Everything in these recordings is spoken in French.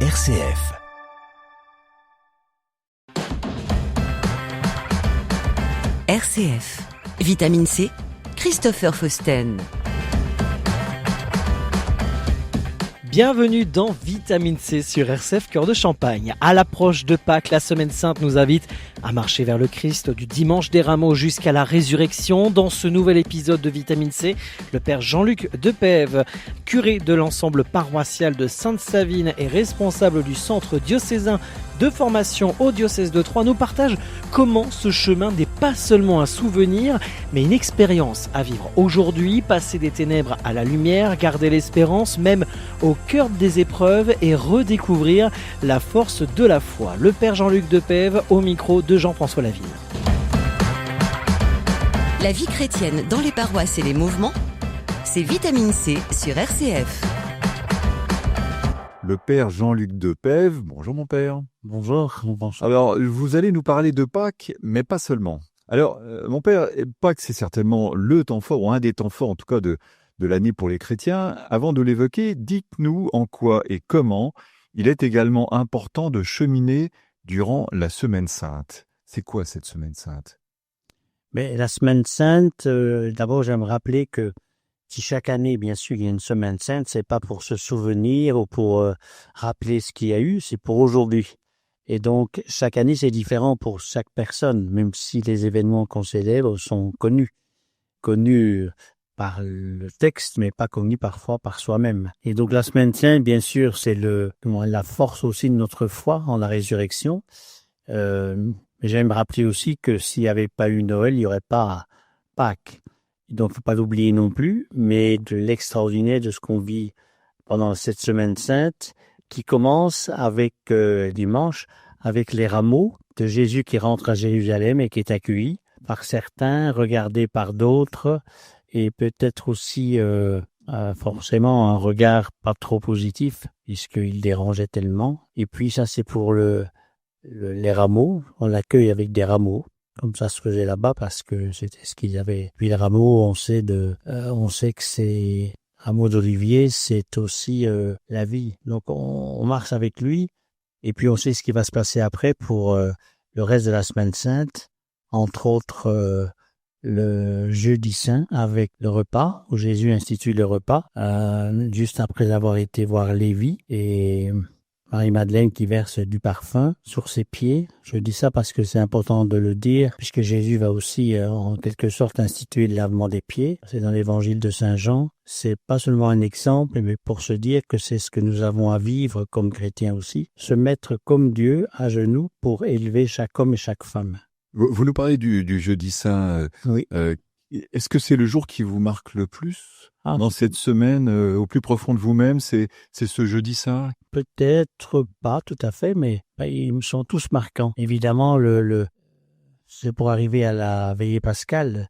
RCF. RCF. Vitamine C, Christopher Fausten. Bienvenue dans Vitamine C sur RCF Cœur de Champagne. À l'approche de Pâques, la Semaine Sainte nous invite à marcher vers le Christ du dimanche des Rameaux jusqu'à la résurrection. Dans ce nouvel épisode de Vitamine C, le père Jean-Luc Depève, curé de l'ensemble paroissial de Sainte-Savine et responsable du centre diocésain de formation au diocèse de Troyes, nous partage comment ce chemin n'est pas seulement un souvenir, mais une expérience à vivre aujourd'hui, passer des ténèbres à la lumière, garder l'espérance même au cœur des épreuves et redécouvrir la force de la foi. Le père Jean-Luc Depève au micro de Jean-François Lavigne. La vie chrétienne dans les paroisses et les mouvements, c'est Vitamine C sur RCF. Le père Jean-Luc Depève. Bonjour mon père. Bonjour. Alors, vous allez nous parler de Pâques, mais pas seulement. Alors, mon père, Pâques, c'est certainement le temps fort, ou un des temps forts en tout cas de l'année pour les chrétiens. Avant de l'évoquer, dites-nous en quoi et comment il est également important de cheminer durant la Semaine Sainte. C'est quoi cette Semaine Sainte ? Mais la Semaine Sainte, d'abord j'aime rappeler que si chaque année, bien sûr, il y a une Semaine Sainte, c'est pas pour se souvenir ou pour rappeler ce qu'il y a eu, c'est pour aujourd'hui. Et donc, chaque année, c'est différent pour chaque personne, même si les événements qu'on célèbre sont connus par le texte, mais pas connus parfois par soi-même. Et donc, la Semaine Sainte, bien sûr, c'est la force aussi de notre foi en la résurrection. Mais j'aime rappeler aussi que s'il n'y avait pas eu Noël, il n'y aurait pas Pâques. Donc, il ne faut pas l'oublier non plus, mais de l'extraordinaire de ce qu'on vit pendant cette Semaine Sainte, qui commence avec dimanche, avec les rameaux de Jésus qui rentre à Jérusalem et qui est accueilli par certains, regardé par d'autres, et peut-être aussi forcément un regard pas trop positif, puisqu'il dérangeait tellement. Et puis ça, c'est pour les rameaux, on l'accueille avec des rameaux. Comme ça se faisait là-bas parce que c'était ce qu'ils avaient. Puis les rameaux, on sait que ces rameaux d'olivier, c'est aussi la vie. Donc on marche avec lui et puis on sait ce qui va se passer après pour le reste de la Semaine Sainte, entre autres le jeudi saint avec le repas où Jésus institue le repas juste après avoir été voir Lévi et Marie-Madeleine qui verse du parfum sur ses pieds. Je dis ça parce que c'est important de le dire, puisque Jésus va aussi, en quelque sorte, instituer le lavement des pieds. C'est dans l'évangile de Saint Jean. C'est pas seulement un exemple, mais pour se dire que c'est ce que nous avons à vivre comme chrétiens aussi. Se mettre comme Dieu à genoux pour élever chaque homme et chaque femme. Vous nous parlez du jeudi saint. Oui. Est-ce que c'est le jour qui vous marque le plus dans cette semaine, au plus profond de vous-même, c'est ce jeudi saint? Peut-être pas tout à fait, mais ils me sont tous marquants. Évidemment, c'est pour arriver à la veillée pascale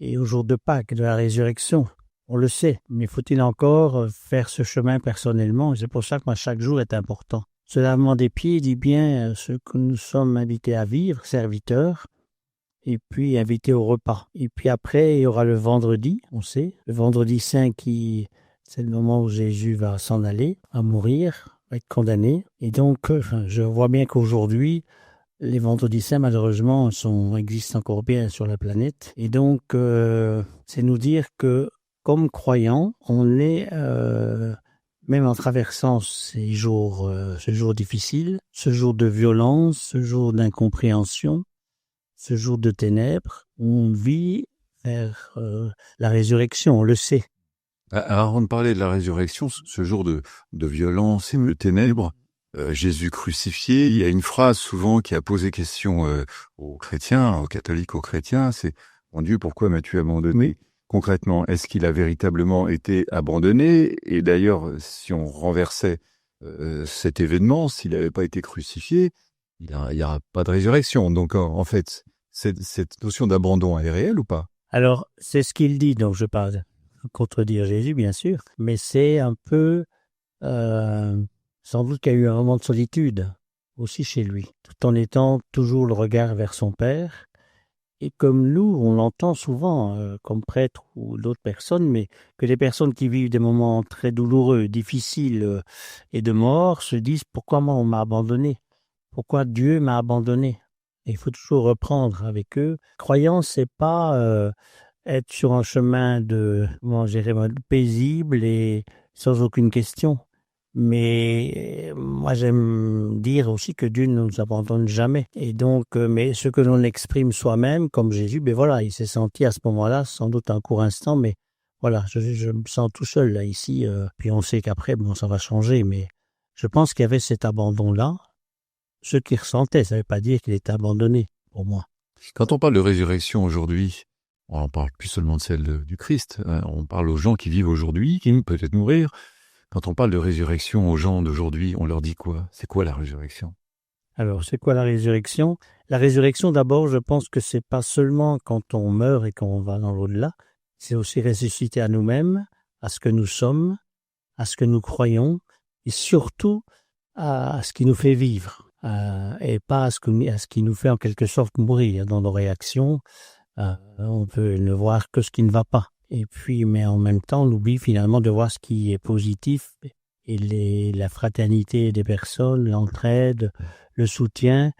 et au jour de Pâques, de la résurrection. On le sait, mais faut-il encore faire ce chemin personnellement? Et c'est pour ça que moi, chaque jour est important. Ce lavement des pieds dit bien ce que nous sommes invités à vivre, serviteurs, et puis invité au repas. Et puis après, il y aura le vendredi, on sait, le vendredi saint c'est le moment où Jésus va s'en aller, à mourir, va être condamné. Et donc, je vois bien qu'aujourd'hui, les vendredis saints, malheureusement, existent encore bien sur la planète. Et donc, c'est nous dire que, comme croyants, on est, même en traversant ce jour difficile, ce jour de violence, ce jour d'incompréhension, ce jour de ténèbres, on vit vers la résurrection, on le sait. Avant de parler de la résurrection, ce jour de violence et de ténèbres, Jésus crucifié, il y a une phrase souvent qui a posé question aux chrétiens, aux catholiques, aux chrétiens, c'est « Mon Dieu, pourquoi m'as-tu abandonné ?» Oui. Concrètement, est-ce qu'il a véritablement été abandonné? Et d'ailleurs, si on renversait cet événement, s'il n'avait pas été crucifié, il n'y aura pas de résurrection. Donc, en fait, cette notion d'abandon, elle est réelle ou pas? Alors, c'est ce qu'il dit, donc je parle contredire Jésus, bien sûr, mais c'est un peu, sans doute qu'il y a eu un moment de solitude aussi chez lui, tout en étant toujours le regard vers son Père. Et comme nous, on l'entend souvent, comme prêtre ou d'autres personnes, mais que les personnes qui vivent des moments très douloureux, difficiles et de mort se disent « Pourquoi moi on m'a abandonné ? Pourquoi Dieu m'a abandonné ?» Et il faut toujours reprendre avec eux. Croyance, c'est pas être sur un chemin paisible et sans aucune question. Mais moi, j'aime dire aussi que Dieu ne nous abandonne jamais. Et donc, mais ce que l'on exprime soi-même, comme Jésus, ben voilà, il s'est senti à ce moment-là, sans doute un court instant, mais voilà, je me sens tout seul là ici. Puis on sait qu'après, bon, ça va changer, mais je pense qu'il y avait cet abandon-là. Ce qu'il ressentait, ça ne veut pas dire qu'il était abandonné pour moi. Quand on parle de résurrection aujourd'hui, on ne parle plus seulement de celle du Christ, hein, on parle aux gens qui vivent aujourd'hui, qui peut-être mourir. Quand on parle de résurrection aux gens d'aujourd'hui, on leur dit quoi ? C'est quoi la résurrection ? Alors, c'est quoi la résurrection ? La résurrection, d'abord, je pense que c'est pas seulement quand on meurt et qu'on va dans l'au-delà, c'est aussi ressusciter à nous-mêmes, à ce que nous sommes, à ce que nous croyons, et surtout à ce qui nous fait vivre, et pas à ce qui nous fait en quelque sorte mourir dans nos réactions. On peut ne voir que ce qui ne va pas. Et puis, mais en même temps, on oublie finalement de voir ce qui est positif et la fraternité des personnes, l'entraide, le soutien.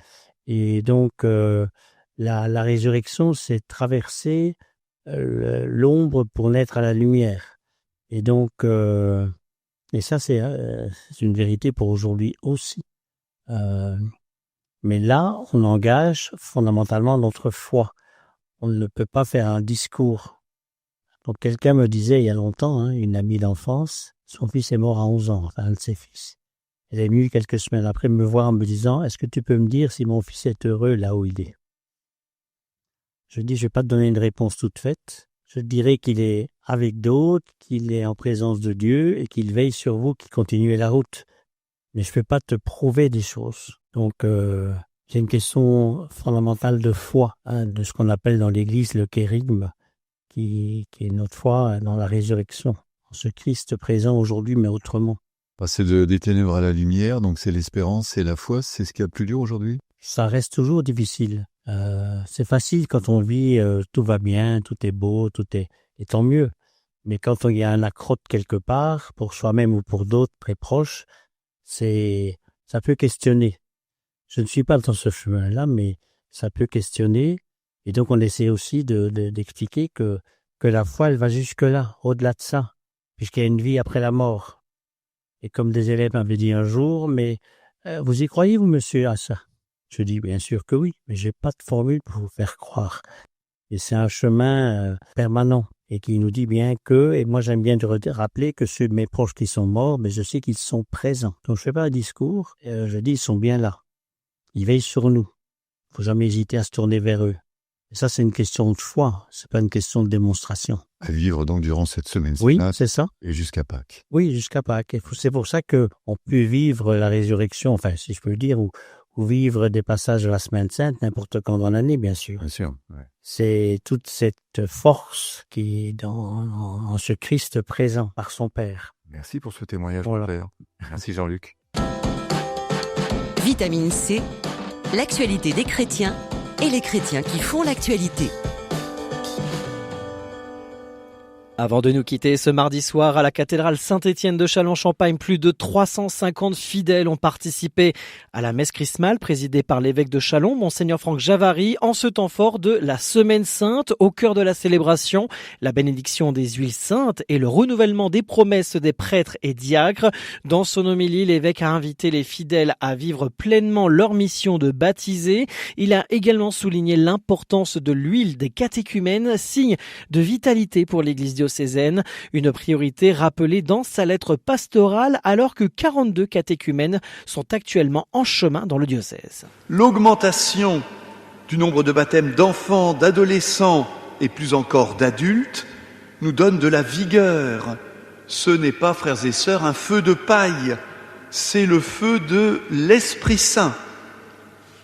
Et donc, la résurrection, c'est traverser l'ombre pour naître à la lumière. Et donc, et ça, c'est une vérité pour aujourd'hui aussi. Mais là, on engage fondamentalement notre foi. On ne peut pas faire un discours. Donc, quelqu'un me disait il y a longtemps, une amie d'enfance, son fils est mort à 11 ans, enfin un de ses fils. Elle est venue quelques semaines après me voir en me disant « Est-ce que tu peux me dire si mon fils est heureux là où il est ?» Je dis « Je ne vais pas te donner une réponse toute faite. Je dirais qu'il est avec d'autres, qu'il est en présence de Dieu et qu'il veille sur vous, qu'il continue la route. Mais je ne peux pas te prouver des choses. » Donc, c'est une question fondamentale de foi, de ce qu'on appelle dans l'Église le kérigme, qui est notre foi dans la résurrection, en ce Christ présent aujourd'hui, mais autrement. Passer des ténèbres à la lumière, donc c'est l'espérance, c'est la foi, c'est ce qu'il y a de plus dur aujourd'hui ? Ça reste toujours difficile. C'est facile quand on vit, tout va bien, tout est beau, et tant mieux. Mais quand il y a un accroc quelque part, pour soi-même ou pour d'autres très proches, ça peut questionner. Je ne suis pas dans ce chemin-là, mais ça peut questionner. Et donc, on essaie aussi d'expliquer que la foi, elle va jusque-là, au-delà de ça, puisqu'il y a une vie après la mort. Et comme des élèves m'avaient dit un jour, mais vous y croyez, vous, monsieur, à ça ? Je dis, bien sûr que oui, mais j'ai pas de formule pour vous faire croire. Et c'est un chemin permanent, et qui nous dit bien que, et moi j'aime bien rappeler que ceux de mes proches qui sont morts, mais je sais qu'ils sont présents. Donc, je fais pas un discours, je dis, ils sont bien là. Ils veillent sur nous. Faut jamais hésiter à se tourner vers eux. Et ça, c'est une question de foi, c'est pas une question de démonstration. À vivre donc durant cette semaine Oui, sainte c'est ça. et jusqu'à Pâques. Oui, jusqu'à Pâques. Et c'est pour ça que on peut vivre la résurrection, enfin, si je peux le dire, ou vivre des passages de la semaine sainte n'importe quand dans l'année, bien sûr. Bien sûr, ouais. C'est toute cette force qui est en ce Christ présent par son Père. Merci pour ce témoignage, Voilà. Père. Merci Jean-Luc. Vitamine C, l'actualité des chrétiens et les chrétiens qui font l'actualité. Avant de nous quitter ce mardi soir à la cathédrale Saint-Étienne de Châlons-Champagne, plus de 350 fidèles ont participé à la messe chrismale présidée par l'évêque de Châlons, Monseigneur Franck Javary, en ce temps fort de la Semaine Sainte. Au cœur de la célébration, la bénédiction des huiles saintes et le renouvellement des promesses des prêtres et diacres. Dans son homélie, l'évêque a invité les fidèles à vivre pleinement leur mission de baptiser. Il a également souligné l'importance de l'huile des catéchumènes, signe de vitalité pour l'Église diocésaine, une priorité rappelée dans sa lettre pastorale alors que 42 catéchumènes sont actuellement en chemin dans le diocèse. L'augmentation du nombre de baptêmes d'enfants, d'adolescents et plus encore d'adultes nous donne de la vigueur. Ce n'est pas, frères et sœurs, un feu de paille, c'est le feu de l'Esprit Saint.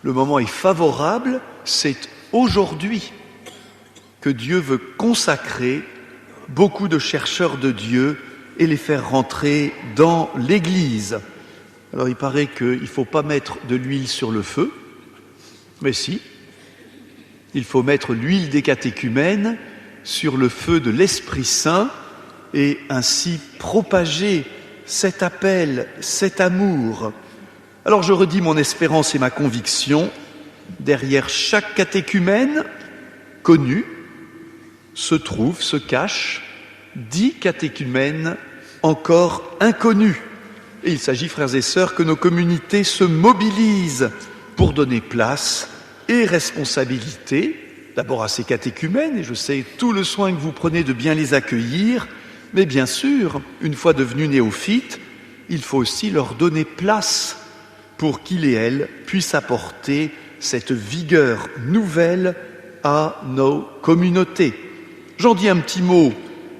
Le moment est favorable, c'est aujourd'hui que Dieu veut consacrer beaucoup de chercheurs de Dieu et les faire rentrer dans l'Église. Alors il paraît qu'il ne faut pas mettre de l'huile sur le feu, mais si, Il faut mettre l'huile des catéchumènes sur le feu de l'Esprit Saint et ainsi propager cet appel, cet amour. Alors je redis mon espérance et ma conviction. Derrière chaque catéchumène connu se cachent 10 catéchumènes encore inconnus. Et il s'agit, frères et sœurs, que nos communautés se mobilisent pour donner place et responsabilité, d'abord à ces catéchumènes, et je sais tout le soin que vous prenez de bien les accueillir, mais bien sûr, une fois devenus néophytes, il faut aussi leur donner place pour qu'ils et elles puissent apporter cette vigueur nouvelle à nos communautés. J'en dis un petit mot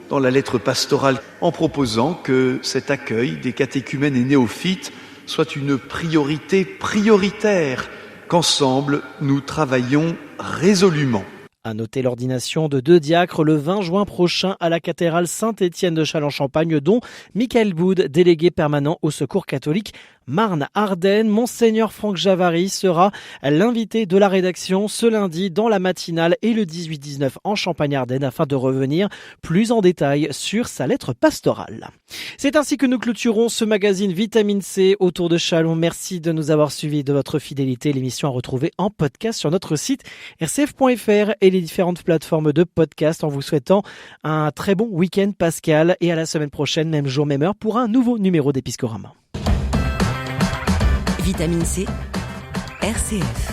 dans la lettre pastorale en proposant que cet accueil des catéchumènes et néophytes soit une prioritaire, qu'ensemble nous travaillons résolument. À noter l'ordination de 2 diacres le 20 juin prochain à la cathédrale Saint-Étienne de Châlons-Champagne, dont Michael Boud, délégué permanent au Secours catholique Marne-Ardenne. Monseigneur Franck Javary sera l'invité de la rédaction ce lundi dans la matinale et le 18-19 en Champagne-Ardenne afin de revenir plus en détail sur sa lettre pastorale. C'est ainsi que nous clôturons ce magazine Vitamine C autour de Châlons. Merci de nous avoir suivis, de votre fidélité. L'émission à retrouver en podcast sur notre site rcf.fr et les différentes plateformes de podcast, en vous souhaitant un très bon week-end pascal et à la semaine prochaine, même jour, même heure, pour un nouveau numéro d'Episcorama. Vitamine C, RCF.